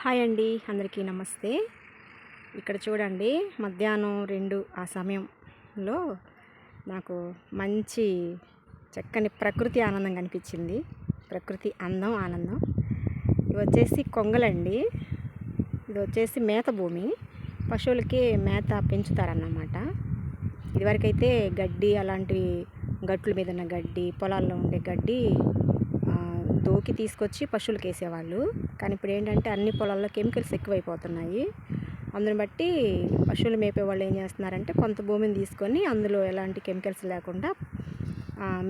Hi అండి, అందరికీ నమస్తే. ఇక్కడ చూడండి, మధ్యాహ్నం 2 ఆ సమయంలో నాకు మంచి చక్కని ప్రకృతి ఆనందం కనిపించింది. ప్రకృతి అందం, ఆనందం. ఇవి వచ్చేసి కొంగలండి. ఇది వచ్చేసి మేత భూమి. పశువులకి మేత పెంచుతారన్నమాట. ఇదివరకైతే గడ్డి అలాంటివి, గట్ల మీద ఉన్న గడ్డి, పొలాల్లో ఉండే గడ్డి దోకి తీసుకొచ్చి పశువులకు వేసేవాళ్ళు. కానీ ఇప్పుడు ఏంటంటే అన్ని పొలాల్లో కెమికల్స్ ఎక్కువైపోతున్నాయి. అందుని బట్టి పశువులు మేపేవాళ్ళు ఏం చేస్తున్నారంటే కొంత భూమిని తీసుకొని అందులో ఎలాంటి కెమికల్స్ లేకుండా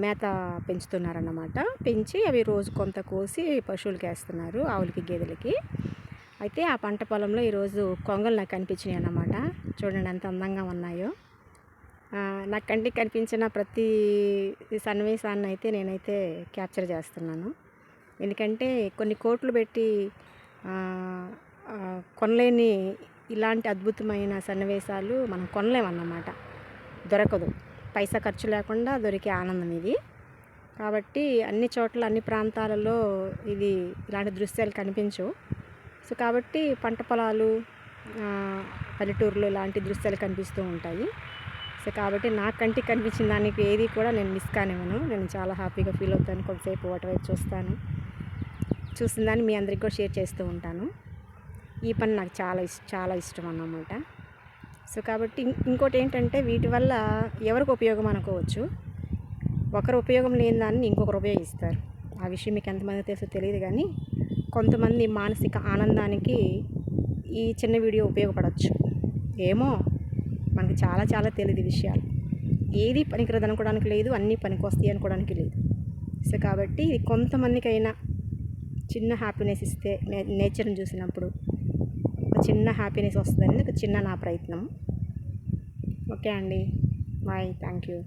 మేత పెంచుతున్నారన్నమాట. పెంచి అవి రోజు కొంత కోసి పశువులకి వేస్తున్నారు, ఆవులకి, గేదెలకి. అయితే ఆ పంట పొలంలో ఈరోజు కొంగలు నాకు కనిపించినాయి అన్నమాట. చూడండి ఎంత అందంగా ఉన్నాయో. నాకు కంటికి కనిపించిన ప్రతి సన్నివేశాన్ని అయితే నేనైతే క్యాప్చర్ చేస్తున్నాను. ఎందుకంటే కొన్ని కోట్లు పెట్టి కొనలేని ఇలాంటి అద్భుతమైన సన్నివేశాలు మనం కొనలేమన్నమాట. దొరకదు. పైసా ఖర్చు లేకుండా దొరికే ఆనందం ఇది. కాబట్టి అన్ని చోట్ల, అన్ని ప్రాంతాలలో ఇది ఇలాంటి దృశ్యాలు కనిపించవు. సో కాబట్టి పంట పొలాలు, పల్లెటూరులో ఇలాంటి దృశ్యాలు కనిపిస్తూ ఉంటాయి. సో కాబట్టి నా కంటికి కనిపించిన దానికి ఏది కూడా నేను మిస్ కానివ్వను. నేను చాలా హ్యాపీగా ఫీల్ అవుతాను. కొంతసేపు వాటివైపు చూస్తాను. చూసిన దాన్ని మీ అందరికి కూడా షేర్ చేస్తూ ఉంటాను. ఈ పని నాకు చాలా ఇష్టం అన్నమాట. సో కాబట్టి ఇంకోటి ఏంటంటే వీటి వల్ల ఎవరికి ఉపయోగం అనుకోవచ్చు. ఒకరు ఉపయోగం లేని దాన్ని ఇంకొకరు ఉపయోగిస్తారు. ఆ విషయం మీకు ఎంతమంది తెలుసో తెలియదు, కానీ కొంతమంది మానసిక ఆనందానికి ఈ చిన్న వీడియో ఉపయోగపడవచ్చు. ఏమో, మనకి చాలా తెలియదు విషయాలు. ఏది పనికిరదు అనుకోవడానికి లేదు, అన్నీ పనికి వస్తాయి అనుకోవడానికి లేదు. సో కాబట్టి ఇది కొంతమందికైనా చిన్న హ్యాపీనెస్ ఇస్తే, నేచర్ని చూసినప్పుడు ఒక చిన్న హ్యాపీనెస్ వస్తుంది అనేది ఒక చిన్న నా ప్రయత్నం. ఓకే అండి, బాయ్, థ్యాంక్ యూ.